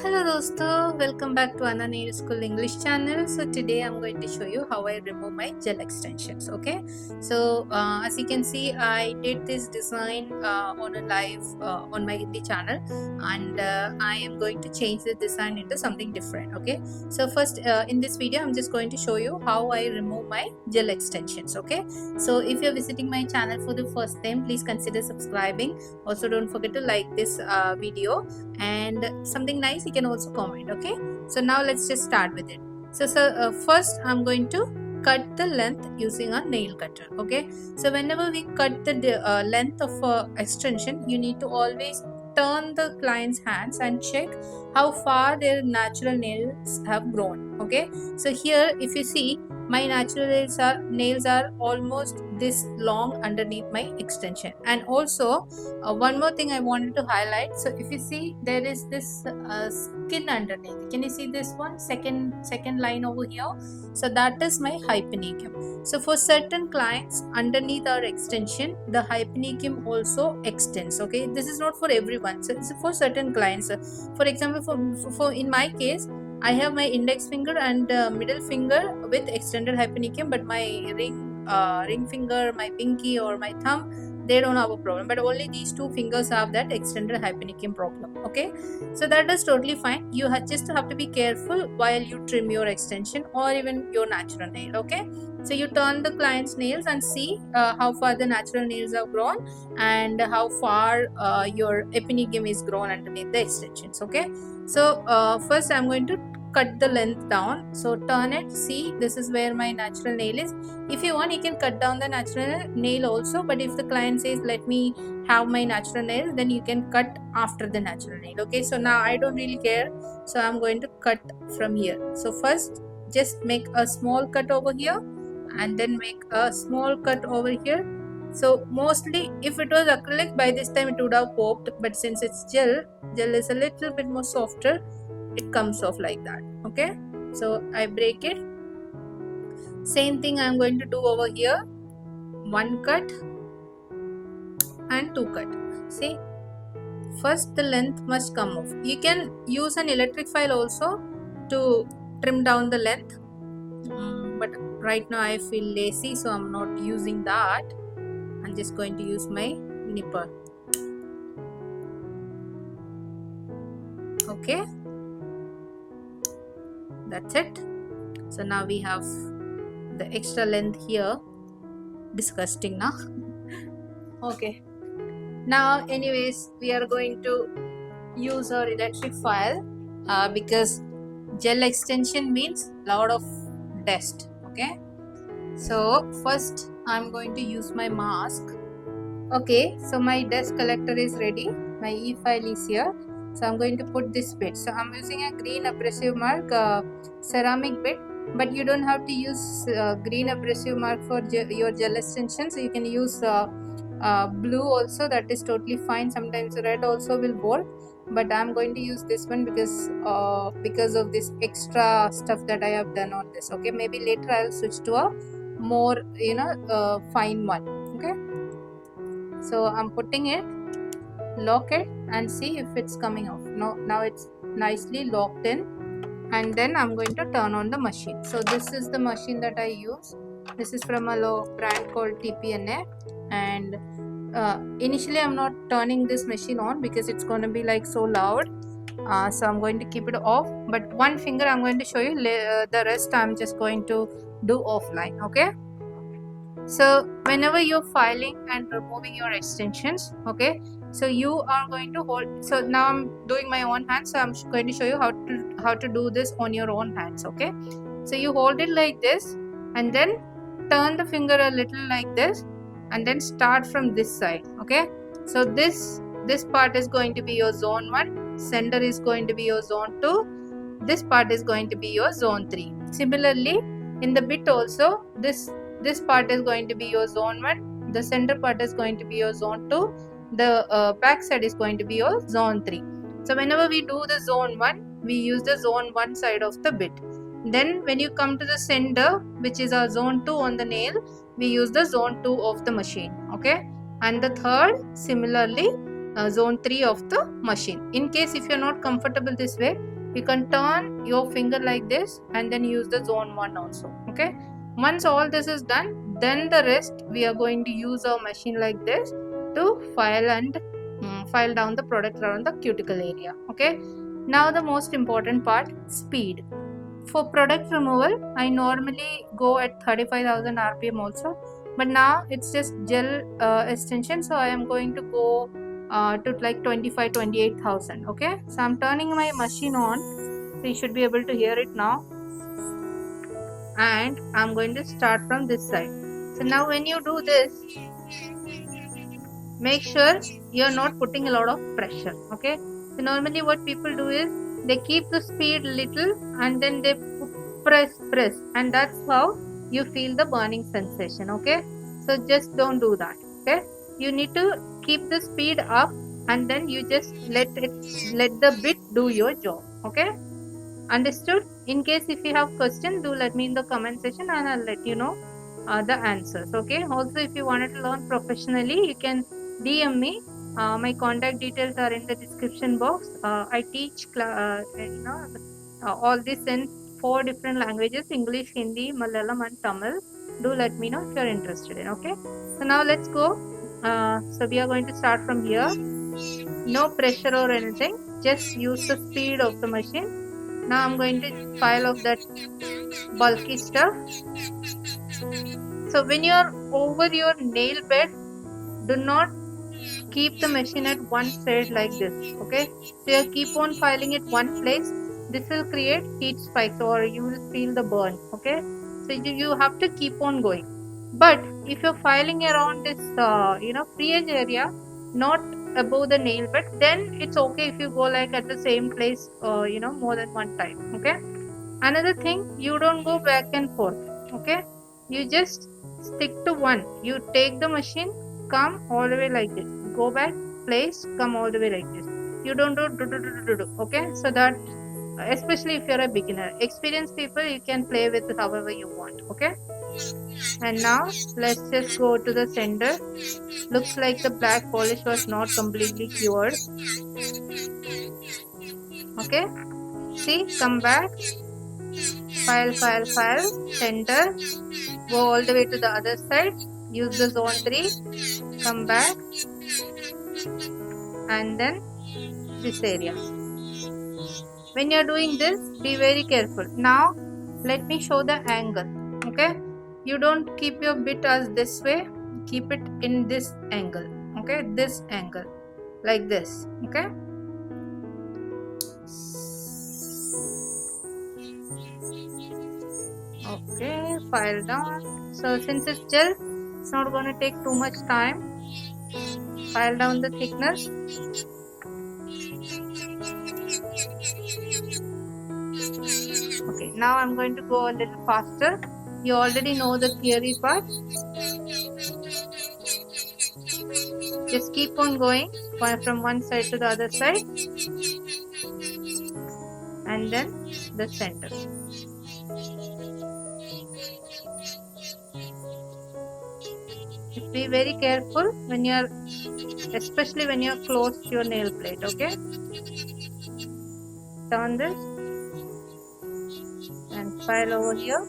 Hello dosto, welcome back to Anna Nail School English channel. So today I'm going to show you how I remove my gel extensions. Okay, so as you can see, I did this design on a live on my Hindi channel, and I am going to change the design into something different. Okay, so first in this video I'm just going to show you how I remove my gel extensions. Okay, so if you're visiting my channel for the first time, please consider subscribing. Also, don't forget to like this video, and something nice you can also comment. Okay, so now let's just start with it. So first I'm going to cut the length using a nail cutter. Okay, so whenever we cut the length of extension, you need to always turn the client's hands and check how far their natural nails have grown. Okay, so here if you see, my natural nails are almost this long underneath my extension. And also one more thing I wanted to highlight. So if you see, there is this skin underneath. Can you see this one, second line over here? So that is my hyponychium. So for certain clients, underneath our extension, the hyponychium also extends. Okay, this is not for everyone, so it's for certain clients. For example, for in my case, I have my index finger and middle finger with extended hyponychium, but my ring finger, my pinky or my thumb, they don't have a problem. But only these two fingers have that extended hyponychium problem. Okay, so that is totally fine. You just have to be careful while you trim your extension or even your natural nail. Okay, so you turn the client's nails and see how far the natural nails have grown and how far your eponychium is grown underneath the extensions. Okay, so first I'm going to cut the length down. So turn it, see, this is where my natural nail is. If you want, you can cut down the natural nail also, but if the client says let me have my natural nail, then you can cut after the natural nail. Okay, so now I don't really care, so I'm going to cut from here. So first just make a small cut over here and then make a small cut over here. So mostly if it was acrylic, by this time it would have popped, but since it's gel is a little bit more softer, it comes off like that. Okay, so I break it. Same thing I'm going to do over here. One cut and two cut. See, first the length must come off. You can use an electric file also to trim down the length, but right now I feel lazy, so I'm not using that. I'm just going to use my nipper. Okay, that's it. So now we have the extra length here. Disgusting now. Okay, now anyways we are going to use our electric file because gel extension means lot of dust. Okay, so first I'm going to use my mask. Okay, so my dust collector is ready. My efile is here. So I'm going to put this bit. So I'm using a green abrasive mark ceramic bit, but you don't have to use green abrasive mark for your gel extension. So you can use blue also, that is totally fine. Sometimes red also will work, but I'm going to use this one because of this extra stuff that I have done on this. Okay, maybe later I'll switch to a more fine one. Okay, so I'm putting it, lock it and see if it's coming off. No, now it's nicely locked in. And then I'm going to turn on the machine. So this is the machine that I use. This is from a brand called TPNA, and initially I'm not turning this machine on because it's going to be like so loud, so I'm going to keep it off, but one finger I'm going to show you, the rest I'm just going to do offline. Okay, so whenever you're filing and removing your extensions, okay, so you are going to hold. So now I'm doing my own hand, so I'm going to show you how to do this on your own hands. Okay, so you hold it like this and then turn the finger a little like this and then start from this side. Okay, so this part is going to be your zone 1, center is going to be your zone 2, this part is going to be your zone 3. Similarly in the bit also, this part is going to be your zone 1, the center part is going to be your zone 2, the back side is going to be your zone 3. So whenever we do the zone 1, we use the zone 1 side of the bit. Then when you come to the center, which is our zone 2 on the nail, we use the zone 2 of the machine. Okay, and the third, similarly zone 3 of the machine. In case if you're not comfortable this way, you can turn your finger like this and then use the zone 1 also. Okay, once all this is done, then the rest we are going to use our machine like this to file and file down the product around the cuticle area. Okay, now the most important part, speed. For product removal, I normally go at 35,000 rpm also, but now it's just gel extension, so I am going to go to like 28,000. Okay, so I'm turning my machine on, so you should be able to hear it now, and I'm going to start from this side. So now when you do this, make sure you're not putting a lot of pressure. Okay, so normally what people do is they keep the speed little and then they press, and that's how you feel the burning sensation. Okay, so just don't do that. Okay, you need to keep the speed up and then you just let the bit do your job. Okay, understood? In case if you have questions, do let me in the comment section and I'll let you know the answers. Okay, also if you wanted to learn professionally, you can DM me. My contact details are in the description box. I teach all this in 4 different languages: English, Hindi, Malayalam and Tamil. Do let me know if you're interested in. Okay, so now let's go. So we are going to start from here. No pressure or anything, just use the speed of the machine. Now I'm going to file off that bulky stuff. So when you're over your nail bed, do not keep the machine at one side like this. Okay, so you keep on filing it one place. This will create heat spikes or you will feel the burn. Okay, so you have to keep on going. But if you're filing around this free edge area, not above the nail bed, then it's okay if you go like at the same place more than one time. Okay, another thing, you don't go back and forth. Okay, you just stick to one. You take the machine, come all the way like this, go back, place, come all the way like this. You don't do. Okay, so that especially if you're a beginner. Experienced people, you can play with however you want. Okay, and now let's just go to the center. Looks like the black polish was not completely cured. Okay, see, come back, file, center, go all the way to the other side, use the zone 3, come back, and then this area. When you're doing this, be very careful. Now let me show the angle. Okay, you don't keep your bit as this way, keep it in this angle. Okay, this angle like this. Okay, okay, file down. So since it's gel, it's not going to take too much time. File down the thickness. Okay, now I'm going to go a little faster. You already know the theory part. Just keep on going from one side to the other side, and then the center. Just be very careful when you're, especially when you're close to your nail plate. Okay, turn this and file over here.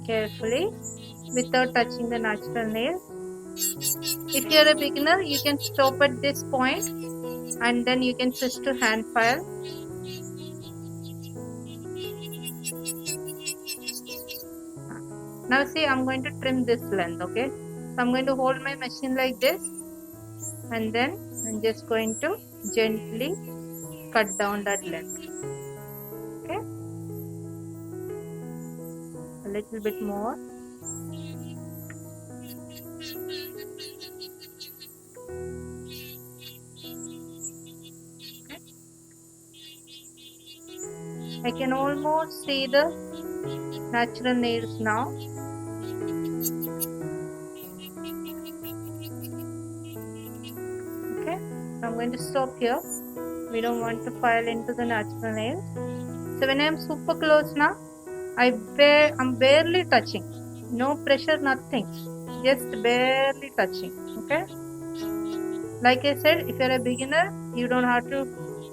Carefully without touching the natural nail. If you're a beginner, you can stop at this point and then you can switch to hand file. Now see, I'm going to trim this length. Okay, so I'm going to hold my machine like this and then I'm just going to gently cut down that length. Okay, a little bit more. Okay. I can almost see the natural nails now. Okay, so I'm going to stop here. We don't want to file into the natural nails. So when I'm super close now, I'm barely touching. No pressure, nothing, just barely touching. Okay, like I said, if you're a beginner, you don't have to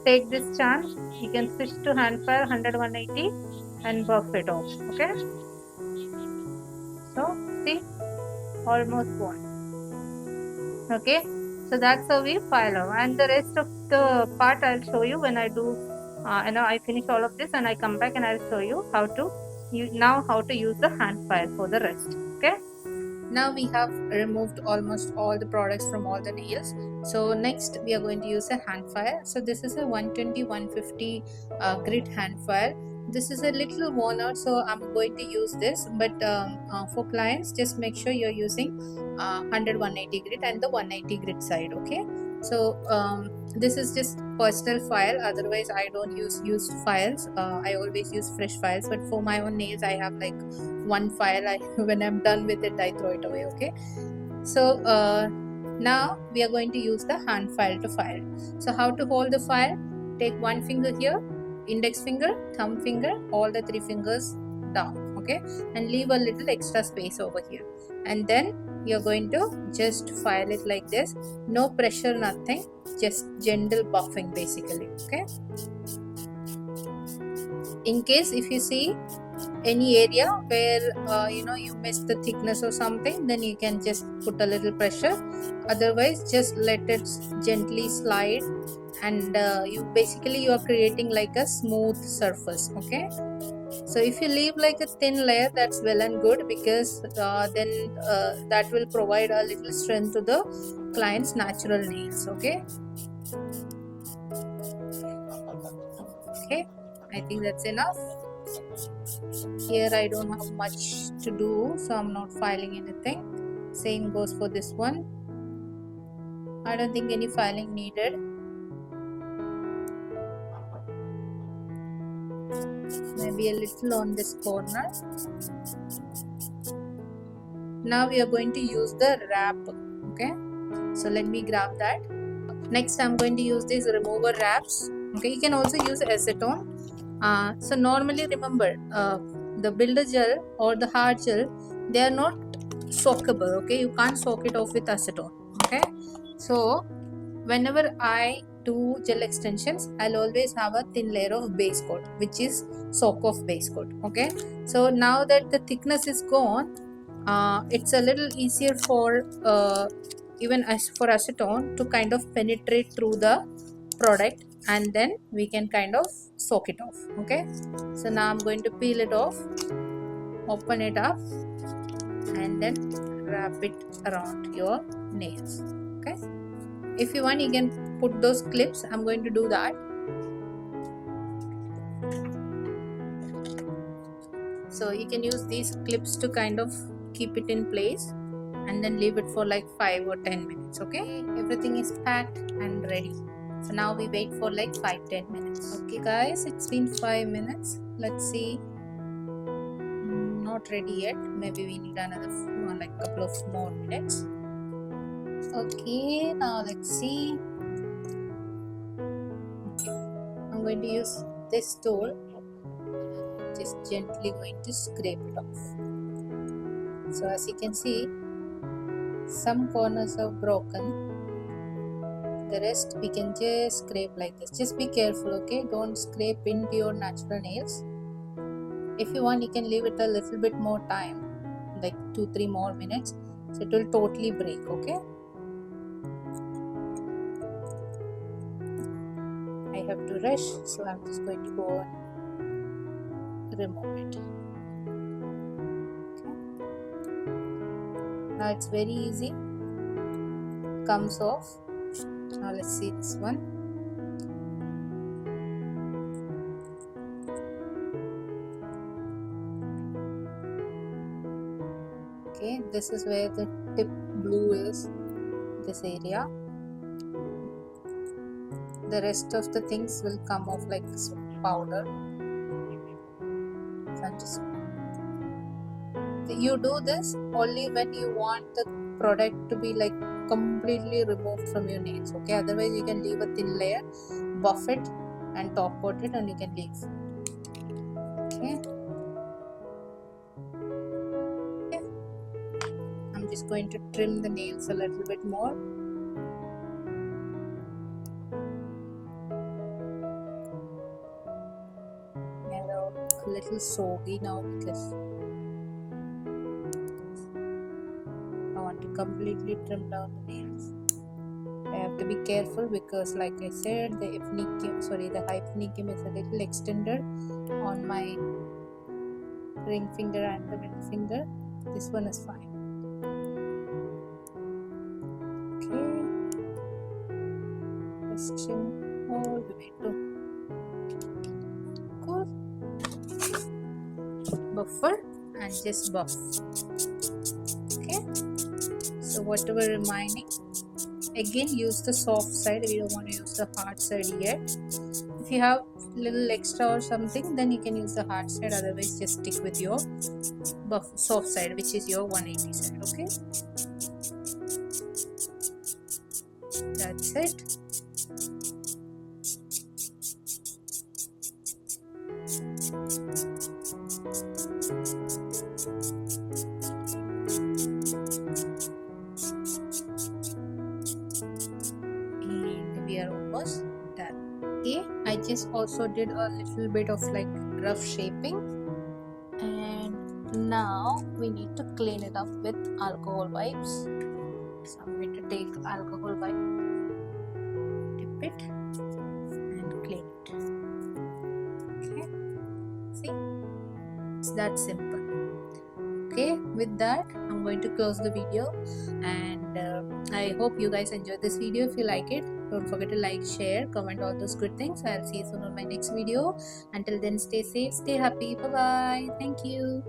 take this chance. You can switch to hand fire 100-180 and buff it off. Okay, so see, almost gone. Okay, so that's how we file off, and the rest of the part I'll show you when I do I finish all of this and I come back and I'll show you how to use the hand file for the rest. Okay, now we have removed almost all the products from all the nails. So next we are going to use a hand file. So this is a 120-150 grit hand file. This is a little worn out, so I'm going to use this, but for clients, just make sure you're using 100-180 grit and the 180 grit side. Okay, so this is just personal file, otherwise I don't use used files. I always use fresh files, but for my own nails I have like one file. When I'm done with it, I throw it away. Okay, so now we are going to use the hand file to file. So how to hold the file? Take one finger here, index finger, thumb finger, all the three fingers down. Okay, and leave a little extra space over here, and then you're going to just file it like this. No pressure, nothing, just gentle buffing basically. Okay, in case if you see any area where you missed the thickness or something, then you can just put a little pressure. Otherwise, just let it gently slide, and you are creating like a smooth surface. Okay, so if you leave like a thin layer, that's well and good, because then that will provide a little strength to the client's natural nails. Okay, I think that's enough. Here I don't have much to do, so I'm not filing anything. Same goes for this one. I don't think any filing needed. Maybe a little on this corner. Now we are going to use the wrap. Okay, so let me grab that. Next I'm going to use these remover wraps. Okay, you can also use acetone. So normally remember, the builder gel or the hard gel, they are not soakable. Okay, you can't soak it off with acetone. Okay, so whenever I do gel extensions, I'll always have a thin layer of base coat, which is soak off base coat. Okay, so now that the thickness is gone, it's a little easier for even as for acetone to kind of penetrate through the product, and then we can kind of soak it off. Okay, so now I'm going to peel it off, open it up, and then wrap it around your nails. Okay, if you want, you can put those clips. I'm going to do that. So you can use these clips to kind of keep it in place, and then leave it for like 5 or 10 minutes. Okay, everything is packed and ready. So now we wait for like 5-10 minutes. Okay guys, it's been 5 minutes. Let's see. Not ready yet. Maybe we need another like couple of more minutes. Okay, now let's see. Okay, I'm going to use this tool. Just gently going to scrape it off. So as you can see, some corners are broken. The rest we can just scrape like this. Just be careful, okay? Don't scrape into your natural nails. If you want, you can leave it a little bit more time, like 2-3 more minutes, so it will totally break. Okay, I have to rush, so I'm just going to go and remove it. Okay, now it's very easy, comes off. Now let's see this one. Okay, this is where the tip blue is, this area. The rest of the things will come off like this powder. So you do this only when you want the product to be like completely removed from your nails. Okay, otherwise you can leave a thin layer, buff it and top coat it, and you can leave. Okay, just going to trim the nails a little bit more. A little soggy now because I want to completely trim down the nails. I have to be careful because, like I said, the hyphanicum is a little extended on my ring finger and the middle finger. This one is fine. Okay, just chin all the way to cool. Buffer and just buff. Okay, so whatever remaining, again use the soft side. We don't want to use the hard side yet. If you have little extra or something, then you can use the hard side, otherwise just stick with your soft side, which is your 180 side. Okay, that's it. And we are almost done. Okay, I just also did a little bit of like rough shaping, and now we need to clean it up with alcohol wipes. So I'm going to take alcohol wipe, dip it and clean it. Okay, see, it's that simple. Okay, with that I'm going to close the video, and I hope you guys enjoyed this video. If you like it, don't forget to like, share, comment, all those good things. I'll see you soon on my next video. Until then, stay safe, stay happy. Bye bye. Thank you.